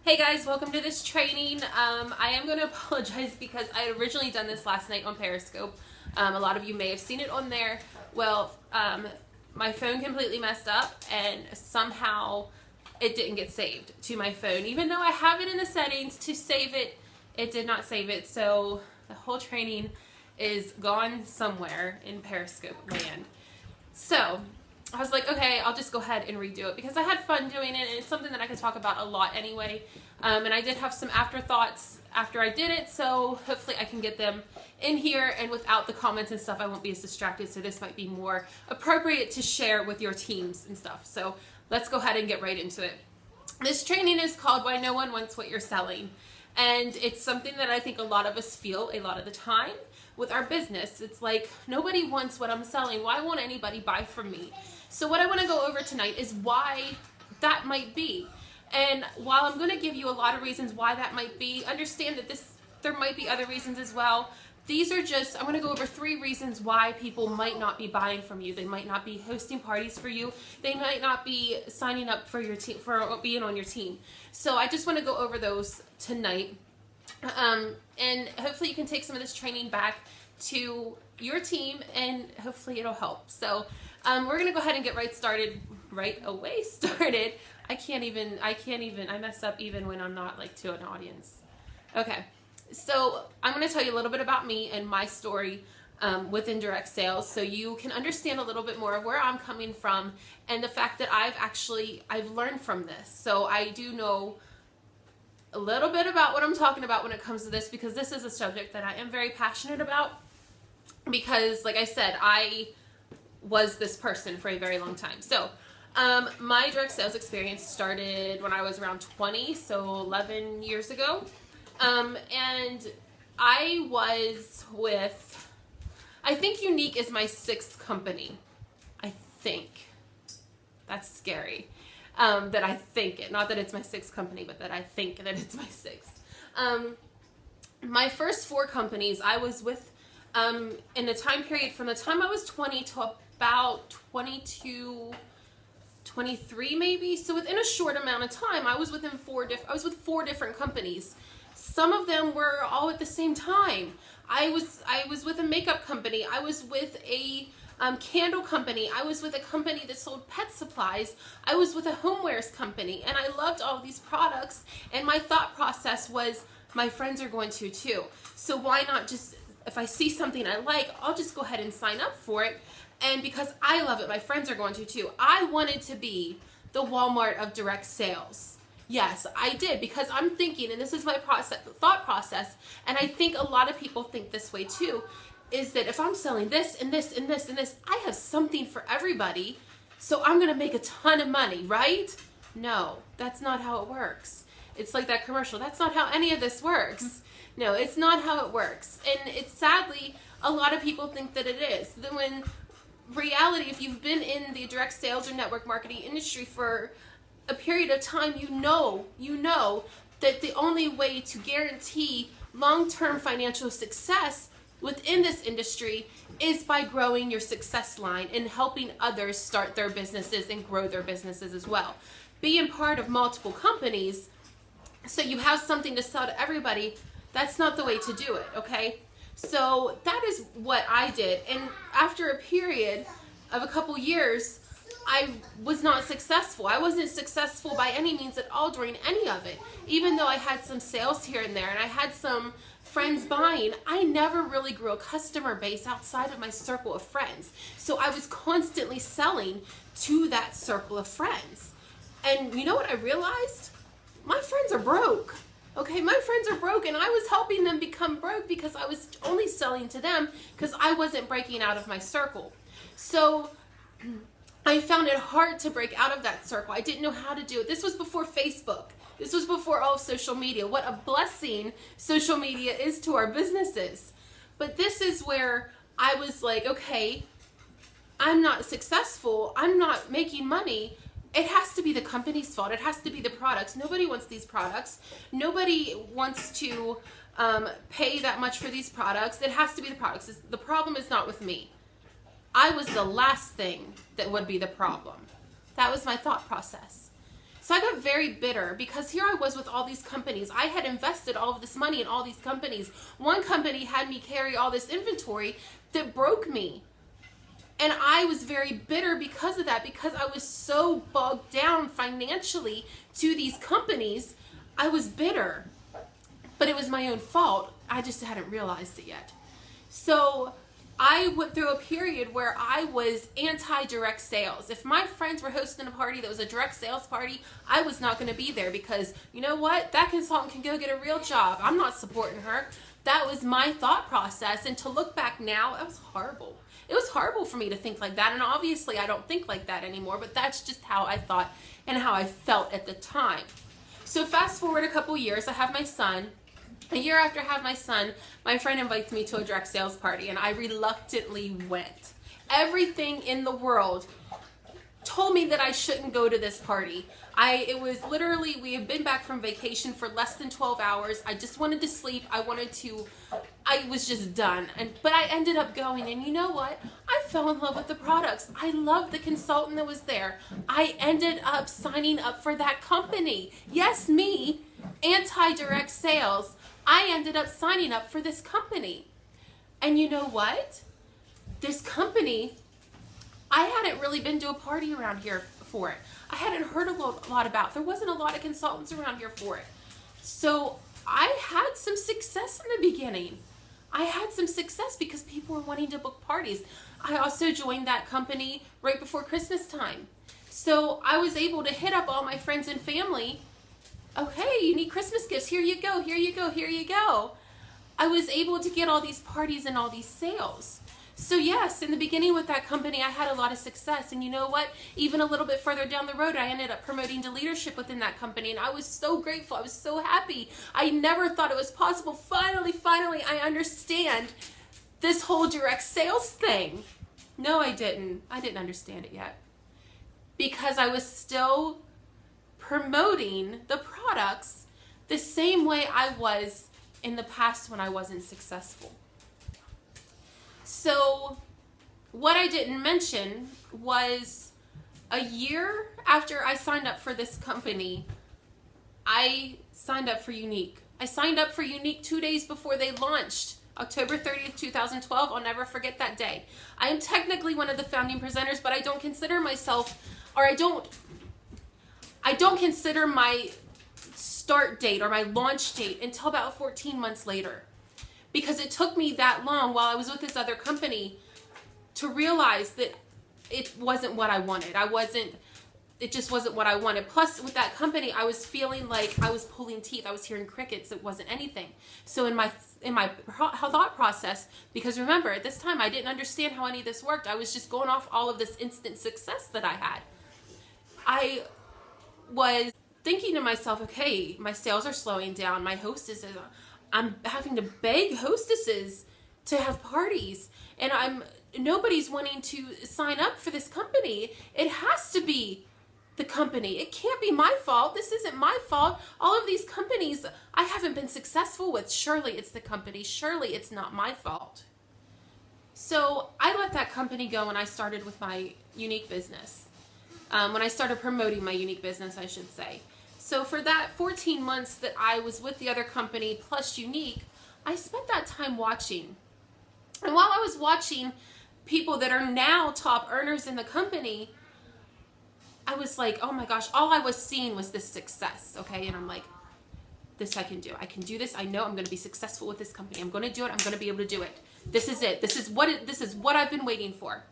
Hey guys, welcome to this training. I am going to apologize because I had originally done this last night on Periscope. A lot of you may have seen it on there. Well, my phone completely messed up and somehow it didn't get saved to my phone. Even though I have it in the settings to save it, it did not save it. So the whole training is gone somewhere in Periscope land. So I was like, okay, I'll just go ahead and redo it because I had fun doing it and it's something that I could talk about a lot anyway. And I did have some afterthoughts after I did it, so hopefully I can get them in here, and without the comments and stuff I won't be as distracted, so this might be more appropriate to share with your teams and stuff. So let's go ahead and get right into it. This training is called Why No One Wants What You're Selling, and it's something that I think a lot of us feel a lot of the time with our business. It's like, nobody wants what I'm selling. Why won't anybody buy from me? So what I want to go over tonight is why that might be. And while I'm going to give you a lot of reasons why that might be, understand that there might be other reasons as well. These are just, I'm going to go over 3 reasons why people might not be buying from you. They might not be hosting parties for you. They might not be signing up for your team, for being on your team. So I just want to go over those tonight. And hopefully you can take some of this training back to your team and hopefully it'll help. So we're going to go ahead and get right away started. I mess up even when I'm not like to an audience. Okay, so I'm going to tell you a little bit about me and my story within direct sales, so you can understand a little bit more of where I'm coming from and the fact that I've learned from this. So I do know a little bit about what I'm talking about when it comes to this, because this is a subject that I am very passionate about, because like I said, I was this person for a very long time. So my direct sales experience started when I was around 20, so 11 years ago. And I was with, I think Younique is my 6th company. I think. That's scary. That I think it. Not that it's my 6th company, but that I think that it's my 6th. My first 4 companies I was with in the time period from the time I was 20 to about 22, 23 maybe. So within a short amount of time, I was with 4 different companies. Some of them were all at the same time. I was with a makeup company. I was with a candle company. I was with a company that sold pet supplies. I was with a homewares company, and I loved all of these products. And my thought process was, my friends are going to too. So why not just, if I see something I like, I'll just go ahead and sign up for it. And because I love it, my friends are going to too. I wanted to be the Walmart of direct sales. Yes, I did, because I'm thinking, and this is my thought process, and I think a lot of people think this way too, is that if I'm selling this and this and this and this, I have something for everybody, so I'm going to make a ton of money, right? No, that's not how it works. It's like that commercial. That's not how any of this works. No, it's not how it works. And it's sadly, a lot of people think that it is. Then when reality, if you've been in the direct sales or network marketing industry for a period of time, you know that the only way to guarantee long-term financial success within this industry is by growing your success line and helping others start their businesses and grow their businesses as well. Being part of multiple companies so you have something to sell to everybody, that's not the way to do it, okay? So that is what I did. And after a period of a couple years, I was not successful. I wasn't successful by any means at all during any of it. Even though I had some sales here and there and I had some friends buying, I never really grew a customer base outside of my circle of friends. So I was constantly selling to that circle of friends. And you know what I realized? My friends are broke. Okay, my friends are broke, and I was helping them become broke because I was only selling to them because I wasn't breaking out of my circle. So I found it hard to break out of that circle. I didn't know how to do it. This was before Facebook. This was before all of social media. What a blessing social media is to our businesses. But this is where I was like, okay, I'm not successful. I'm not making money. It has to be the company's fault. It has to be the products. Nobody wants these products. Nobody wants to pay that much for these products. It has to be the products. The problem is not with me. I was the last thing that would be the problem. That was my thought process. So I got very bitter because here I was with all these companies. I had invested all of this money in all these companies. One company had me carry all this inventory that broke me. And I was very bitter because of that, because I was so bogged down financially to these companies. I was bitter. But it was my own fault. I just hadn't realized it yet. So I went through a period where I was anti-direct sales. If my friends were hosting a party that was a direct sales party, I was not going to be there because, you know what? That consultant can go get a real job. I'm not supporting her. That was my thought process. And to look back now, it was horrible. It was horrible for me to think like that. And obviously I don't think like that anymore, but that's just how I thought and how I felt at the time. So fast forward a couple years, I have my son. A year after I have my son, my friend invites me to a direct sales party, and I reluctantly went. Everything in the world told me that I shouldn't go to this party. It was literally, we had been back from vacation for less than 12 hours. I just wanted to sleep. I was just done. But I ended up going, and you know what? I fell in love with the products. I loved the consultant that was there. I ended up signing up for that company. Yes, me, anti-direct sales. I ended up signing up for this company. And you know what? This company, I hadn't really been to a party around here for it. I hadn't heard a lot about. There wasn't a lot of consultants around here for it. So I had some success in the beginning. I had some success because people were wanting to book parties. I also joined that company right before Christmas time. So I was able to hit up all my friends and family. Okay, you need Christmas gifts. Here you go, here you go, here you go. I was able to get all these parties and all these sales. So yes, in the beginning with that company, I had a lot of success. And you know what? Even a little bit further down the road, I ended up promoting to leadership within that company. And I was so grateful. I was so happy. I never thought it was possible. Finally, I understand this whole direct sales thing. No, I didn't. I didn't understand it yet. Because I was still promoting the products the same way I was in the past when I wasn't successful. So what I didn't mention was a year after I signed up for this company, I signed up for Younique. I signed up for Younique 2 days before they launched, October 30th, 2012. I'll never forget that day. I am technically one of the founding presenters, but I don't consider myself, or I don't consider my start date or my launch date until about 14 months later. Because it took me that long while I was with this other company to realize that it wasn't what I wanted. It just wasn't what I wanted. Plus, with that company, I was feeling like I was pulling teeth. I was hearing crickets. It wasn't anything. So in my thought process, because remember, at this time, I didn't understand how any of this worked. I was just going off all of this instant success that I had. I was thinking to myself, okay, my sales are slowing down. My hostesses, I'm having to beg hostesses to have parties, and nobody's wanting to sign up for this company. It has to be the company. It can't be my fault. This isn't my fault. All of these companies I haven't been successful with. Surely it's the company. Surely it's not my fault. So I let that company go and I started with my Younique business. When I started promoting my Younique business, I should say. So for that 14 months that I was with the other company plus Younique, I spent that time watching. And while I was watching people that are now top earners in the company, I was like, oh my gosh, all I was seeing was this success, okay? And I'm like, this I can do. I can do this. I know I'm going to be successful with this company. I'm going to do it. I'm going to be able to do it. This is it. This is what I've been waiting for.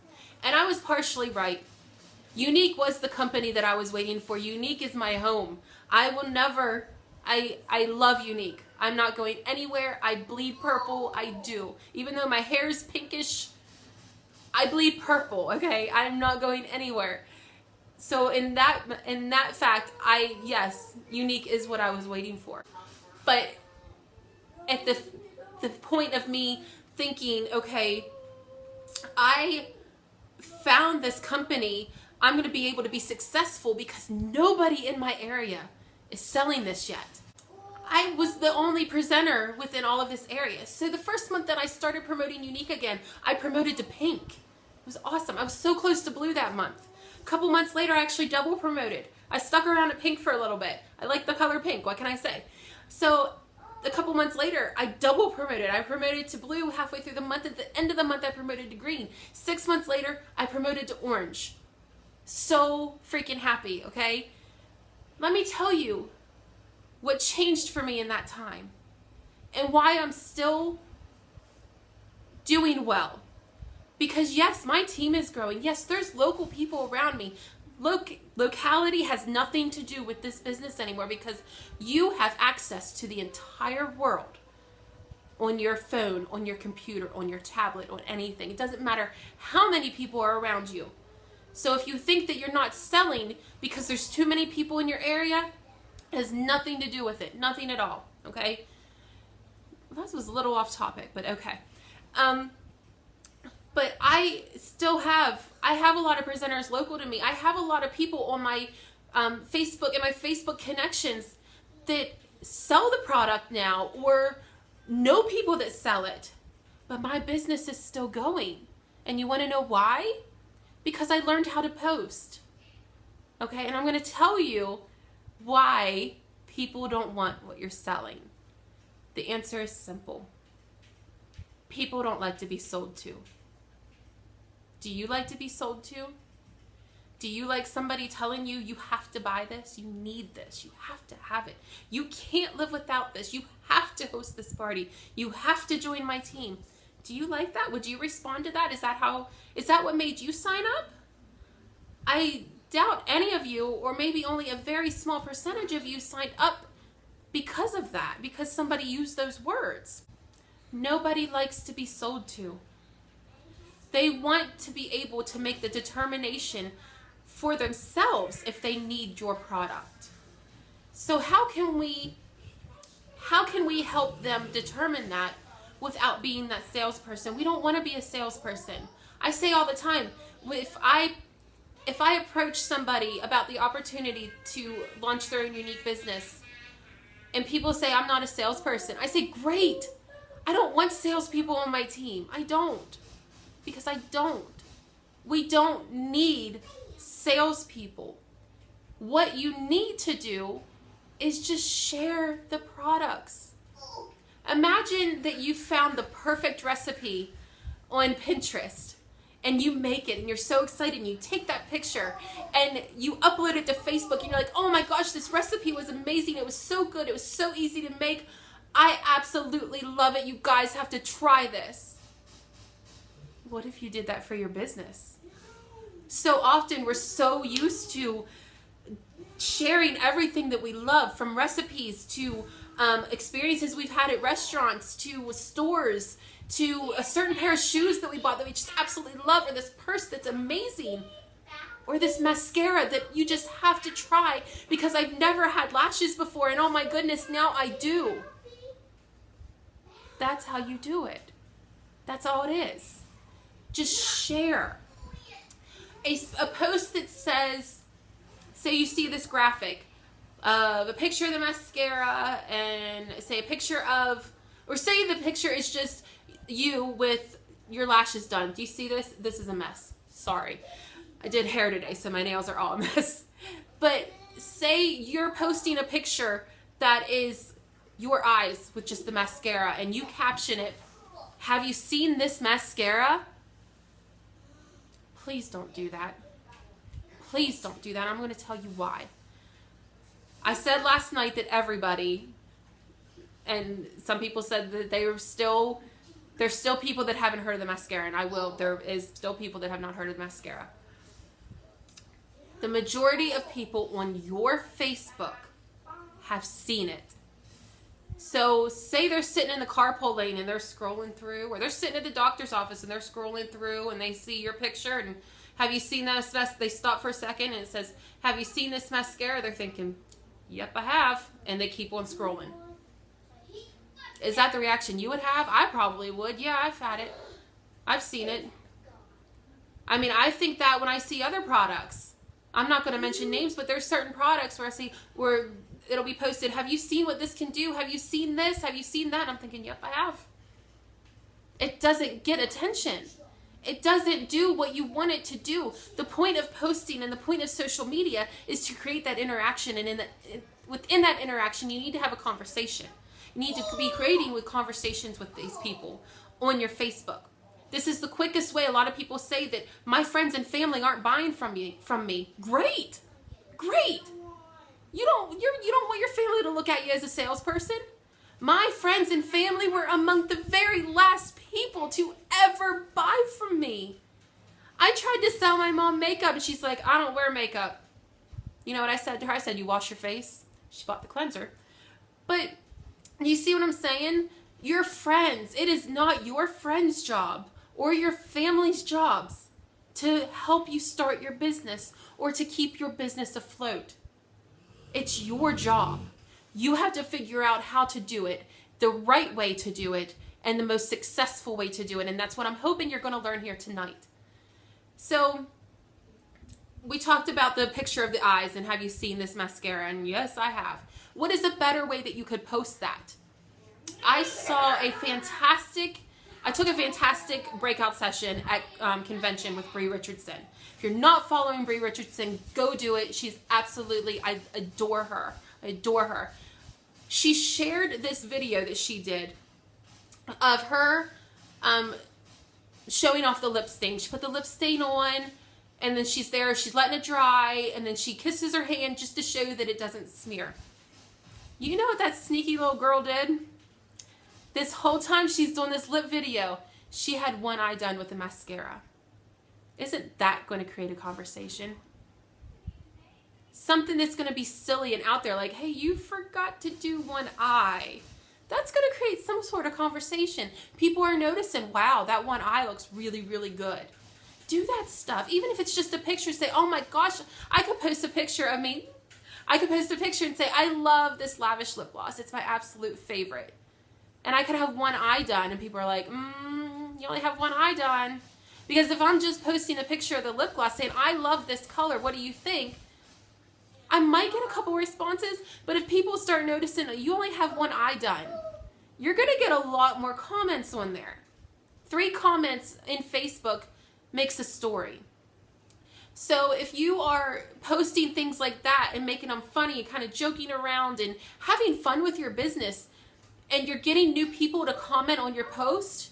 And I was partially right. Younique was the company that I was waiting for. Younique is my home. I will never, I love Younique. I'm not going anywhere. I bleed purple. I do. Even though my hair is pinkish, I bleed purple, okay? I'm not going anywhere. So in that fact, yes, Younique is what I was waiting for. But at the point of me thinking, okay, I found this company, I'm going to be able to be successful because nobody in my area is selling this yet. I was the only presenter within all of this area. So the first month that I started promoting Younique again, I promoted to pink. It was awesome. I was so close to blue that month. A couple months later, I actually double promoted. I stuck around at pink for a little bit. I like the color pink. What can I say? So a couple months later, I double promoted. I promoted to blue halfway through the month. At the end of the month, I promoted to green. 6 months later, I promoted to orange. So freaking happy, okay? Let me tell you what changed for me in that time and why I'm still doing well. Because yes, my team is growing. Yes, there's local people around me. Locality has nothing to do with this business anymore because you have access to the entire world on your phone, on your computer, on your tablet, on anything. It doesn't matter how many people are around you. So if you think that you're not selling because there's too many people in your area, it has nothing to do with it. Nothing at all, okay? Well, this was a little off topic, but okay. But I have a lot of presenters local to me. I have a lot of people on my Facebook and my Facebook connections that sell the product now or know people that sell it. But my business is still going. And you want to know why? Because I learned how to post. Okay, and I'm going to tell you why people don't want what you're selling. The answer is simple. People don't like to be sold to. Do you like to be sold to? Do you like somebody telling you, you have to buy this, you need this, you have to have it, you can't live without this, you have to host this party, you have to join my team? Do you like that? Would you respond to that? Is that what made you sign up? I doubt any of you, or maybe only a very small percentage of you, signed up because of that, because somebody used those words. Nobody likes to be sold to. They want to be able to make the determination for themselves if they need your product. So how can we help them determine that without being that salesperson? We don't want to be a salesperson. I say all the time, if I approach somebody about the opportunity to launch their own unique business and people say I'm not a salesperson, I say, great. I don't want salespeople on my team. I don't. Because I don't. We don't need salespeople. What you need to do is just share the products. Imagine that you found the perfect recipe on Pinterest and you make it and you're so excited and you take that picture and you upload it to Facebook and you're like, oh my gosh, this recipe was amazing. It was so good. It was so easy to make. I absolutely love it. You guys have to try this. What if you did that for your business? So often we're so used to sharing everything that we love, from recipes to experiences we've had at restaurants to stores to a certain pair of shoes that we bought that we just absolutely love, or this purse that's amazing, or this mascara that you just have to try because I've never had lashes before and oh my goodness, now I do. That's how you do it. That's all it is. Just share. A post that says, say you see this graphic of a picture of the mascara and say a picture of, or say the picture is just you with your lashes done. Do you see this? This is a mess. Sorry. I did hair today, so my nails are all a mess. But say you're posting a picture that is your eyes with just the mascara and you caption it, have you seen this mascara? Please don't do that. Please don't do that. I'm going to tell you why. I said last night that everybody, and some people said that there's still people that haven't heard of the mascara, and there is still people that have not heard of the mascara. The majority of people on your Facebook have seen it. So say they're sitting in the carpool lane and they're scrolling through, or they're sitting at the doctor's office and they're scrolling through and they see your picture and have you seen this? They stop for a second and it says, have you seen this mascara? They're thinking, yep, I have. And they keep on scrolling. Is that the reaction you would have? I probably would. Yeah, I've had it. I've seen it. I mean, I think that when I see other products, I'm not going to mention names, but there's certain products where I see, where it'll be posted, have you seen what this can do? Have you seen this? Have you seen that? And I'm thinking, yep, I have. It doesn't get attention. it doesn't do what you want it to do. The point of posting and the point of social media is to create that interaction, and within that interaction, you need to have a conversation. You need to be creating with conversations with these people on your Facebook. This is the quickest way. A lot of people say that my friends and family aren't buying from me. Great. You don't want your family to look at you as a salesperson. My friends and family were among the very last people to ever buy from me. I tried to sell my mom makeup, and she's like, I don't wear makeup. You know what I said to her? I said, you wash your face. She bought the cleanser. But you see what I'm saying? Your friends, it is not your friend's job or your family's jobs to help you start your business or to keep your business afloat. It's your job. You have to figure out how to do it, the right way to do it, and the most successful way to do it. And that's what I'm hoping you're going to learn here tonight. So we talked about the picture of the eyes, and have you seen this mascara? And yes, I have. What is a better way that you could post that? I took a fantastic breakout session at convention with Bree Richardson. If you're not following Bree Richardson, go do it. She's absolutely, I adore her. I adore her. She shared this video that she did of her showing off the lip stain. She put the lip stain on, and then she's letting it dry, and then she kisses her hand just to show that it doesn't smear. You know what that sneaky little girl did? This whole time she's doing this lip video, she had one eye done with the mascara. Isn't that going to create a conversation? Something that's going to be silly and out there, like, hey, you forgot to do one eye. That's going to create some sort of conversation. People are noticing, wow, that one eye looks really, really good. Do that stuff. Even if it's just a picture, say, oh my gosh, I could post a picture of me. I could post a picture and say, I love this Lavish lip gloss. It's my absolute favorite. And I could have one eye done, and people are like, you only have one eye done. Because if I'm just posting a picture of the lip gloss saying, I love this color, what do you think? I might get a couple responses, but if people start noticing that you only have one eye done, you're going to get a lot more comments on there. 3 comments in Facebook makes a story. So if you are posting things like that and making them funny and kind of joking around and having fun with your business, and you're getting new people to comment on your post,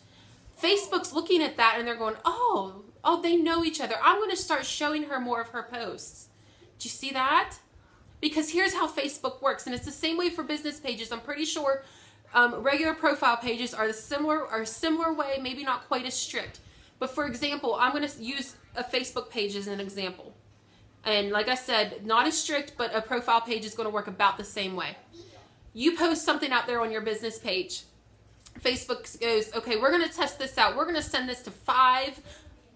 Facebook's looking at that and they're going, oh, they know each other. I'm going to start showing her more of her posts. Do you see that? Because here's how Facebook works, and it's the same way for business pages. I'm pretty sure regular profile pages are a similar way, maybe not quite as strict. But for example, I'm going to use a Facebook page as an example. And like I said, not as strict, but a profile page is going to work about the same way. You post something out there on your business page. Facebook goes, okay, we're going to test this out. We're going to send this to 5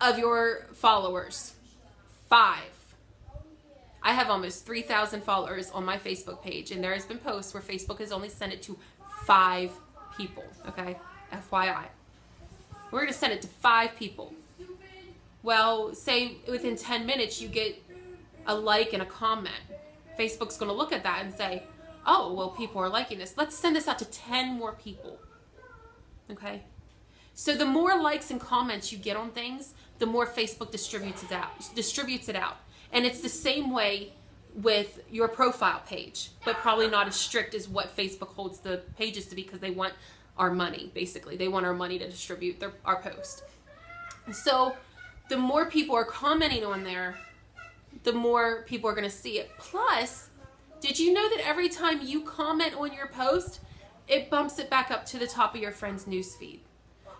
of your followers. 5. I have almost 3,000 followers on my Facebook page, and there has been posts where Facebook has only sent it to 5 people, okay? FYI. We're going to send it to 5 people. Well, say within 10 minutes you get a like and a comment. Facebook's going to look at that and say, oh, well, people are liking this. Let's send this out to 10 more people. Okay? So the more likes and comments you get on things, the more Facebook distributes it out. And it's the same way with your profile page, but probably not as strict as what Facebook holds the pages to be, because they want our money, basically. They want our money to distribute our post. So the more people are commenting on there, the more people are going to see it. Plus, did you know that every time you comment on your post, it bumps it back up to the top of your friend's newsfeed?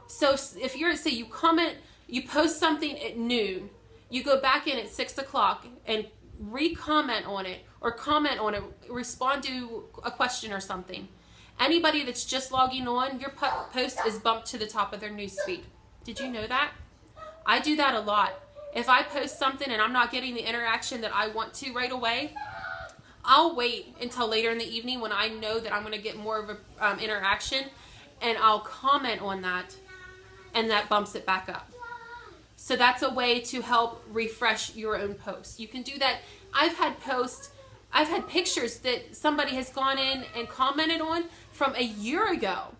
So if you're, say you post something at noon, you go back in at 6 o'clock and re-comment on it, or comment on it, respond to a question or something. Anybody that's just logging on, your post is bumped to the top of their newsfeed. Did you know that? I do that a lot. If I post something and I'm not getting the interaction that I want to right away, I'll wait until later in the evening when I know that I'm going to get more of a interaction, and I'll comment on that, and that bumps it back up. So that's a way to help refresh your own posts. You can do that. I've had pictures that somebody has gone in and commented on from a year ago.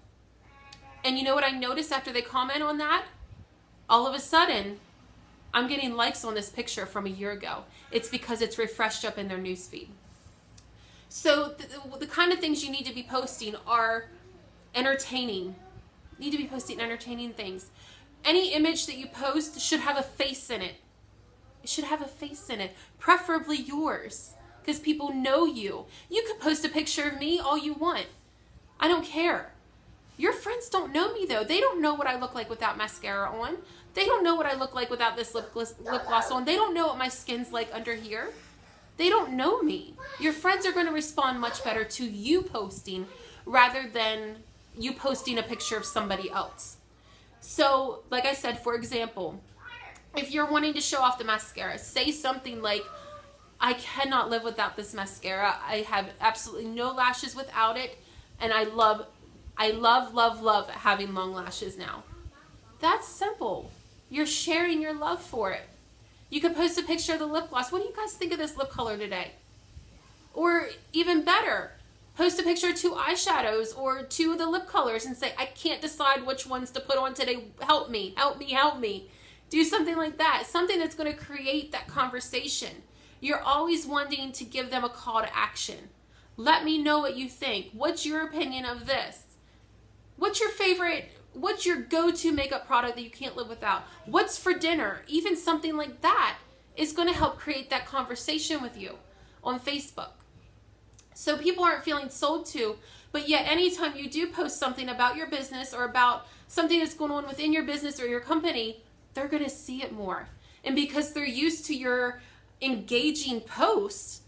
And you know what I noticed after they comment on that? all of a sudden, I'm getting likes on this picture from a year ago. It's because it's refreshed up in their newsfeed. So the kind of things you need to be posting are entertaining. You need to be posting entertaining things. Any image that you post should have a face in it. It should have a face in it, preferably yours, because people know you. You could post a picture of me all you want. I don't care. Your friends don't know me though. They don't know what I look like without mascara on. They don't know what I look like without this lip gloss on. They don't know what my skin's like under here. They don't know me. Your friends are going to respond much better to you posting rather than you posting a picture of somebody else. So, like I said, for example, if you're wanting to show off the mascara, say something like, I cannot live without this mascara. I have absolutely no lashes without it. And I love having long lashes now. That's simple. You're sharing your love for it. You could post a picture of the lip gloss. What do you guys think of this lip color today? Or even better, post a picture of 2 eyeshadows or 2 of the lip colors and say, I can't decide which ones to put on today. Help me, help me, help me. Do something like that. Something that's going to create that conversation. You're always wanting to give them a call to action. Let me know what you think. What's your opinion of this? What's your go-to makeup product that you can't live without? What's for dinner? Even something like that is going to help create that conversation with you on Facebook. So people aren't feeling sold to, but yet anytime you do post something about your business or about something that's going on within your business or your company, they're going to see it more. And because they're used to your engaging posts,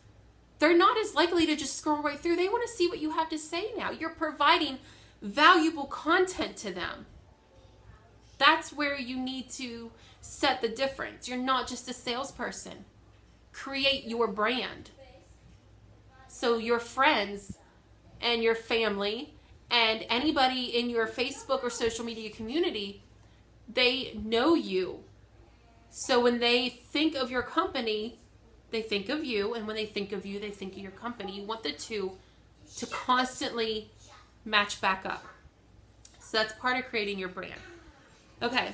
they're not as likely to just scroll right through. They want to see what you have to say now. You're providing valuable content to them. That's where you need to set the difference. You're not just a salesperson. Create your brand. So your friends and your family and anybody in your Facebook or social media community, they know you. So when they think of your company, they think of you, and when they think of you, they think of your company. You want the two to constantly match back up. So that's part of creating your brand. Okay.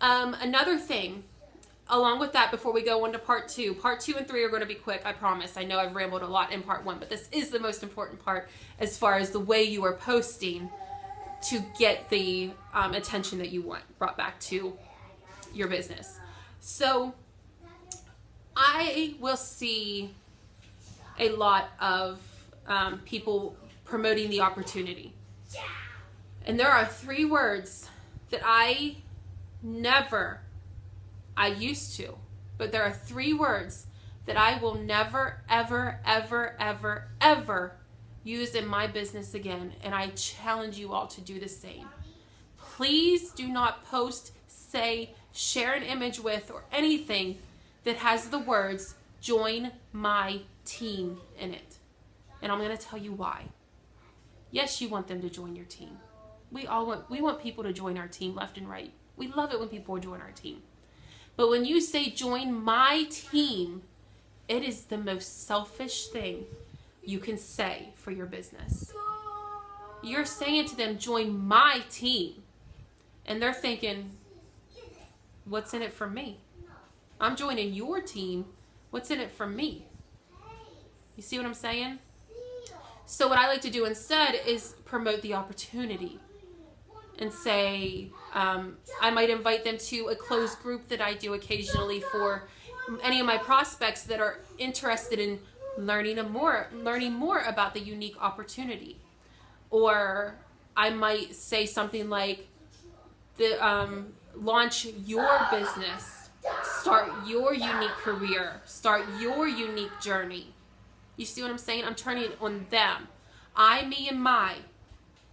Another thing, along with that, before we go on to part 2 and 3 are going to be quick, I promise. I know I've rambled a lot in part 1, but this is the most important part as far as the way you are posting to get the attention that you want brought back to your business. So I will see a lot of people promoting the opportunity. And there are 3 words that I used to, but there are 3 words that I will never, ever, ever, ever, ever use in my business again. And I challenge you all to do the same. Please do not post, say, share an image with, or anything that has the words, join my team in it. And I'm going to tell you why. Yes, you want them to join your team. We want people to join our team left and right. We love it when people join our team. But when you say join my team, it is the most selfish thing you can say for your business. You're saying to them, join my team. And they're thinking, what's in it for me? I'm joining your team. What's in it for me? You see what I'm saying? So what I like to do instead is promote the opportunity and say, I might invite them to a closed group that I do occasionally for any of my prospects that are interested in learning more about the unique opportunity. Or I might say something like, launch your business, start your unique career, start your unique journey. You see what I'm saying? I'm turning it on them. I, me, and my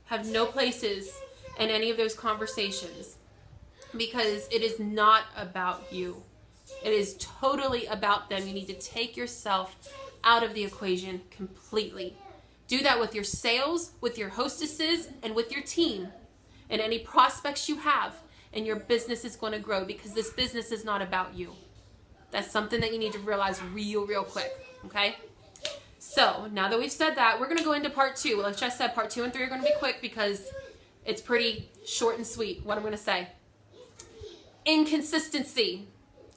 have no places in any of those conversations because it is not about you. It is totally about them. You need to take yourself out of the equation completely. Do that with your sales, with your hostesses, and with your team, and any prospects you have, and your business is going to grow because this business is not about you. That's something that you need to realize real quick, okay? So now that we've said that, we're going to go into part 2. Like I said, part 2 and 3 are going to be quick because it's pretty short and sweet what I'm going to say. Inconsistency.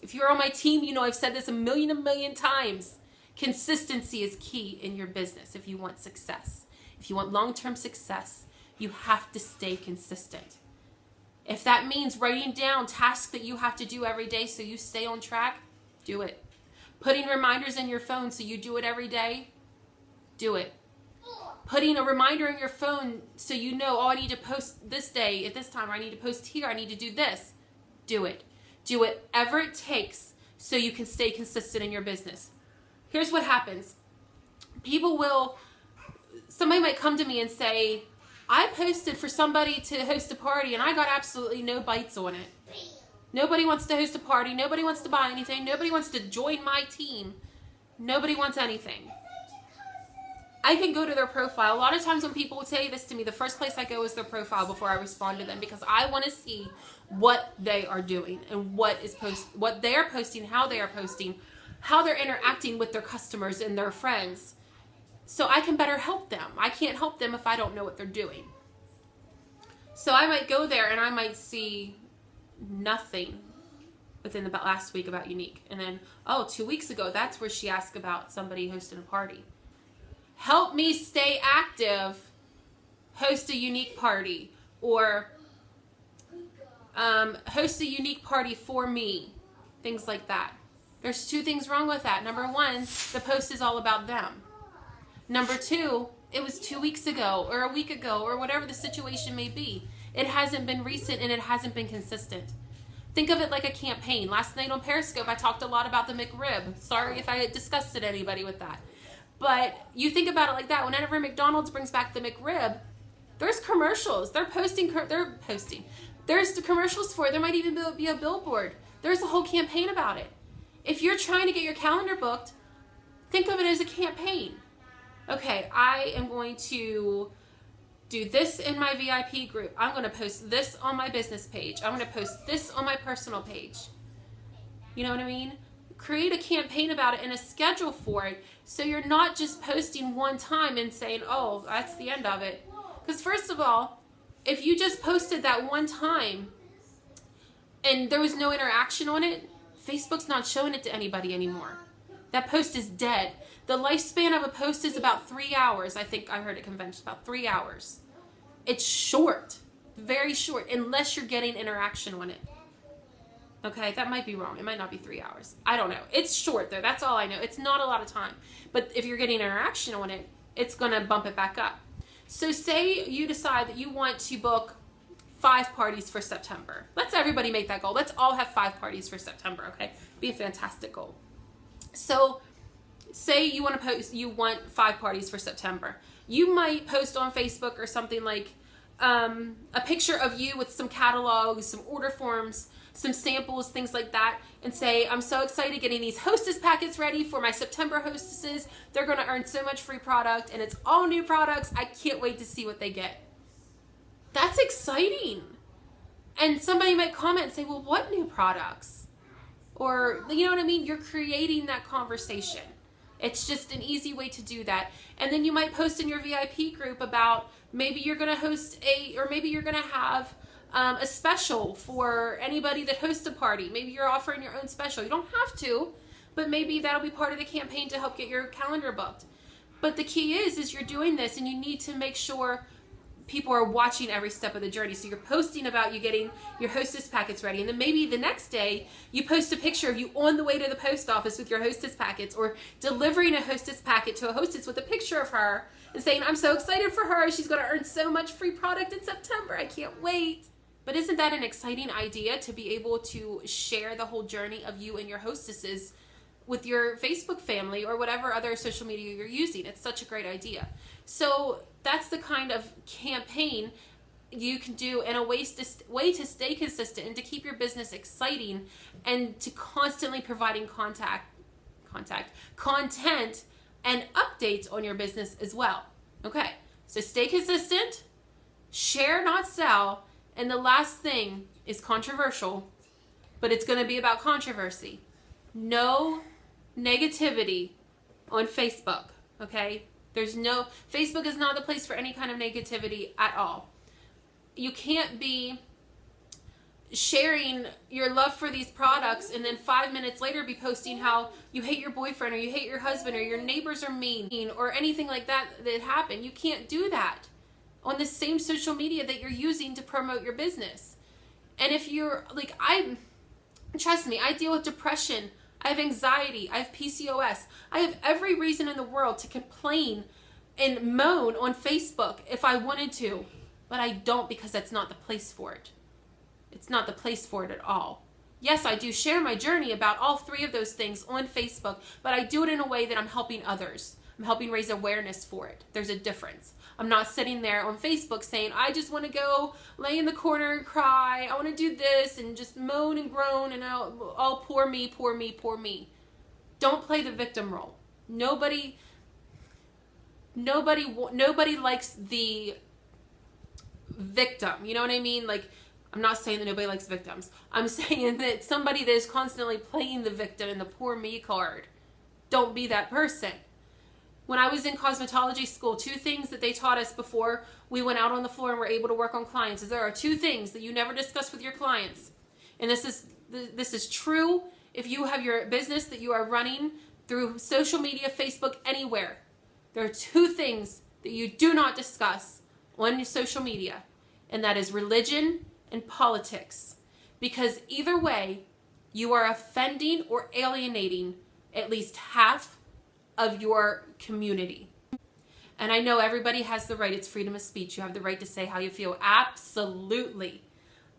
If you're on my team, you know I've said this a million times. Consistency is key in your business if you want success. If you want long-term success, you have to stay consistent. If that means writing down tasks that you have to do every day so you stay on track, do it. Putting reminders in your phone so you do it every day, do it. Putting a reminder in your phone so you know, oh, I need to post this day at this time, or I need to post here, I need to do this. Do it. Do whatever it takes so you can stay consistent in your business. Here's what happens. Somebody might come to me and say, I posted for somebody to host a party and I got absolutely no bites on it. Nobody wants to host a party. Nobody wants to buy anything. Nobody wants to join my team. Nobody wants anything. I can go to their profile. A lot of times when people say this to me, the first place I go is their profile before I respond to them, because I want to see what they are doing and what they are posting, how they are posting, how they're interacting with their customers and their friends, so I can better help them. I can't help them if I don't know what they're doing. So I might go there and I might see nothing within the last week about Younique. And then, 2 weeks ago, that's where she asked about somebody hosting a party. Help me stay active. Host a Younique party, or host a Younique party for me. Things like that. There's two things wrong with that. Number one, the post is all about them. Number two, it was 2 weeks ago or a week ago or whatever the situation may be. It hasn't been recent and it hasn't been consistent. Think of it like a campaign. Last night on Periscope, I talked a lot about the McRib. Sorry if I disgusted anybody with that. But you think about it like that. Whenever McDonald's brings back the McRib, there's commercials. They're posting. There's the commercials for it. There might even be a billboard. There's a whole campaign about it. If you're trying to get your calendar booked, think of it as a campaign. Okay, I am going to do this in my VIP group. I'm going to post this on my business page. I'm going to post this on my personal page. You know what I mean? Create a campaign about it and a schedule for it, so you're not just posting one time and saying, oh, that's the end of it. Because first of all, if you just posted that one time and there was no interaction on it, Facebook's not showing it to anybody anymore. That post is dead. The lifespan of a post is about 3 hours. I think I heard at convention, about 3 hours. It's short, very short, unless you're getting interaction on it. Okay, that might be wrong. It might not be 3 hours. I don't know. It's short though. That's all I know. It's not a lot of time. But if you're getting interaction on it, it's going to bump it back up. So say you decide that you want to book 5 parties for September. Let's everybody make that goal. Let's all have 5 parties for September, okay? Be a fantastic goal. So say you want to post, you want 5 parties for September. You might post on Facebook or something like a picture of you with some catalogs, some order forms, some samples, things like that, and say, I'm so excited getting these hostess packets ready for my September hostesses. They're going to earn so much free product, and it's all new products. I can't wait to see what they get. That's exciting. And somebody might comment and say, well, what new products? Or, you know what I mean? You're creating that conversation. It's just an easy way to do that. And then you might post in your VIP group about maybe you're going to host or maybe you're going to have a special for anybody that hosts a party. Maybe you're offering your own special. You don't have to, but maybe that'll be part of the campaign to help get your calendar booked. But the key is you're doing this, and you need to make sure people are watching every step of the journey. So you're posting about you getting your hostess packets ready, and then maybe the next day you post a picture of you on the way to the post office with your hostess packets, or delivering a hostess packet to a hostess with a picture of her and saying, I'm so excited for her. She's going to earn so much free product in September. I can't wait. But isn't that an exciting idea, to be able to share the whole journey of you and your hostesses with your Facebook family or whatever other social media you're using? It's such a great idea. So that's the kind of campaign you can do in a way to stay consistent and to keep your business exciting, and to constantly providing content and updates on your business as well. Okay, so stay consistent, share, not sell. And the last thing is controversial, but it's going to be about controversy. No negativity on Facebook, okay? Facebook is not the place for any kind of negativity at all. You can't be sharing your love for these products and then 5 minutes later be posting how you hate your boyfriend or you hate your husband or your neighbors are mean or anything like that that happened. You can't do that on the same social media that you're using to promote your business. And if you're like, trust me, I deal with depression, I have anxiety, I have PCOS, I have every reason in the world to complain and moan on Facebook if I wanted to, but I don't, because that's not the place for it. It's not the place for it at all. Yes, I do share my journey about all three of those things on Facebook, but I do it in a way that I'm helping others. I'm helping raise awareness for it. There's a difference. I'm not sitting there on Facebook saying, I just want to go lay in the corner and cry. I want to do this and just moan and groan and all poor me, poor me, poor me. Don't play the victim role. Nobody likes the victim. You know what I mean? Like, I'm not saying that nobody likes victims. I'm saying that somebody that is constantly playing the victim and the poor me card. Don't be that person. When I was in cosmetology school, 2 things that they taught us before we went out on the floor and were able to work on clients is there are 2 things that you never discuss with your clients. And this is true if you have your business that you are running through social media, Facebook, anywhere. There are 2 things that you do not discuss on social media, and that is religion and politics. Because either way, you are offending or alienating at least half of your community. And I know everybody has the right, it's freedom of speech. You have the right to say how you feel. Absolutely.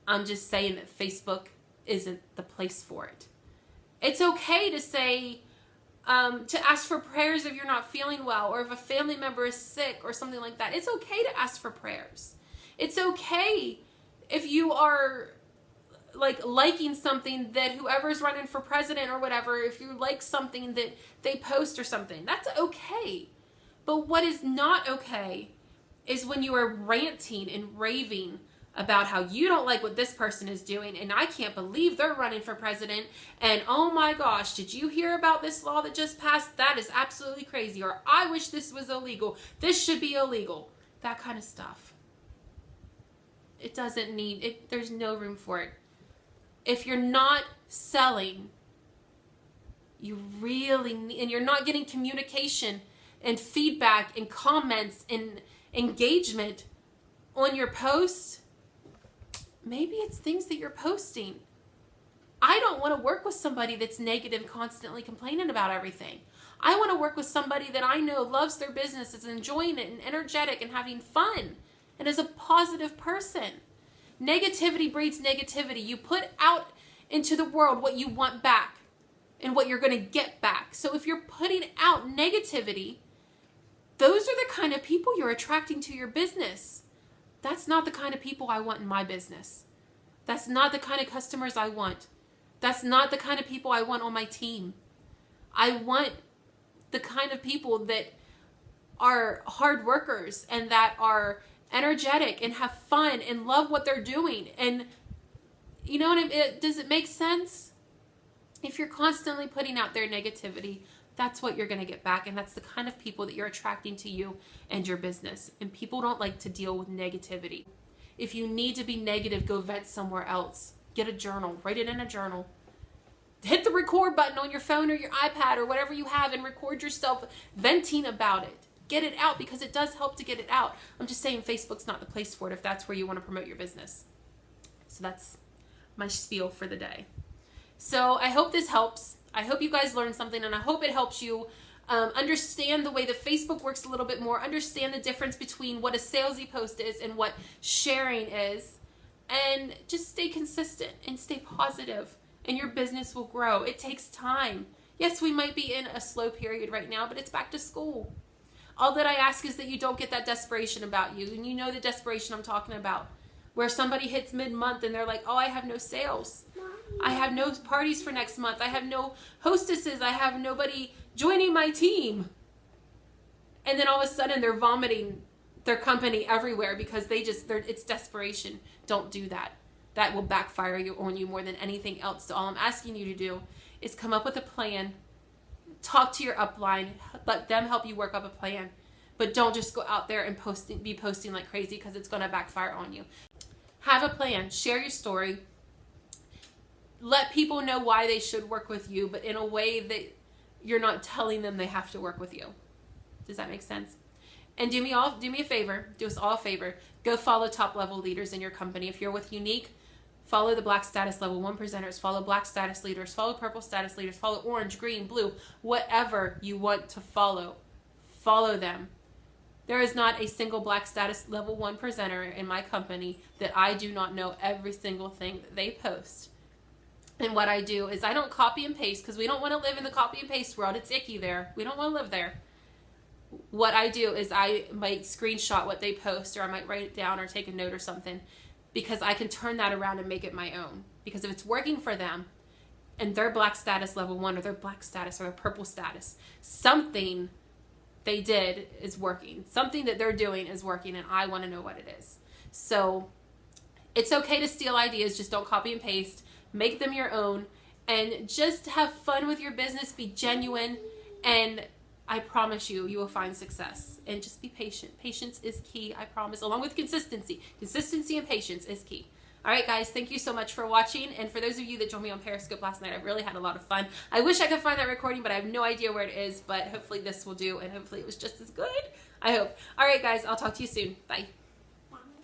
I'm just saying that Facebook isn't the place for it. It's okay to say, to ask for prayers if you're not feeling well, or if a family member is sick or something like that. It's okay to ask for prayers. It's okay if you are liking something that whoever's running for president or whatever, if you like something that they post or something, that's okay. But what is not okay is when you are ranting and raving about how you don't like what this person is doing, and I can't believe they're running for president, and oh my gosh, did you hear about this law that just passed? That is absolutely crazy, or I wish this was illegal. This should be illegal. That kind of stuff. It doesn't need it. There's no room for it. If you're not selling, you really need, and you're not getting communication and feedback and comments and engagement on your posts, maybe it's things that you're posting. I don't want to work with somebody that's negative, constantly complaining about everything. I want to work with somebody that I know loves their business, is enjoying it and energetic and having fun, and is a positive person. Negativity breeds negativity. You put out into the world what you want back and what you're going to get back. So if you're putting out negativity, those are the kind of people you're attracting to your business. That's not the kind of people I want in my business. That's not the kind of customers I want. That's not the kind of people I want on my team. I want the kind of people that are hard workers and that are energetic and have fun and love what they're doing. And you know what I mean? Does it make sense? If you're constantly putting out their negativity, that's what you're going to get back. And that's the kind of people that you're attracting to you and your business. And people don't like to deal with negativity. If you need to be negative, go vent somewhere else. Get a journal. Write it in a journal. Hit the record button on your phone or your iPad or whatever you have and record yourself venting about it. Get it out, because it does help to get it out. I'm just saying Facebook's not the place for it if that's where you want to promote your business. So that's my spiel for the day. So I hope this helps. I hope you guys learned something, and I hope it helps you understand the way that Facebook works a little bit more, understand the difference between what a salesy post is and what sharing is, and just stay consistent and stay positive, and your business will grow. It takes time. Yes, we might be in a slow period right now, but it's back to school. All that I ask is that you don't get that desperation about you, and you know the desperation I'm talking about, where somebody hits mid-month and they're like, oh, I have no sales. I have no parties for next month. I have no hostesses. I have nobody joining my team. And then all of a sudden they're vomiting their company everywhere because it's desperation. Don't do that. That will backfire on you more than anything else. So all I'm asking you to do is come up with a plan, talk to your upline, let them help you work up a plan. But don't just go out there and be posting like crazy, because it's going to backfire on you. Have a plan. Share your story. let people know why they should work with you, but in a way that you're not telling them they have to work with you. Does that make sense? And do me a favor, do us all a favor, go follow top level leaders in your company. If you're with Younique, follow the Black Status Level 1 presenters, follow Black Status leaders, follow Purple Status leaders, follow orange, green, blue, whatever you want to follow them. There is not a single Black Status Level 1 presenter in my company that I do not know every single thing that they post. And what I do is I don't copy and paste, because we don't want to live in the copy and paste world. It's icky there. We don't want to live there. What I do is I might screenshot what they post, or I might write it down or take a note or something, because I can turn that around and make it my own. Because if it's working for them and their Black Status Level 1 or their Black Status or their Purple Status, something they did is working. Something that they're doing is working, and I want to know what it is. So it's okay to steal ideas. Just don't copy and paste. Make them your own, and just have fun with your business. Be genuine, and I promise you, you will find success. And just be patient. Patience is key, I promise, along with consistency. Consistency and patience is key. All right, guys, thank you so much for watching. And for those of you that joined me on Periscope last night, I really had a lot of fun. I wish I could find that recording, but I have no idea where it is. But hopefully this will do, and hopefully it was just as good. I hope. All right, guys, I'll talk to you soon. Bye.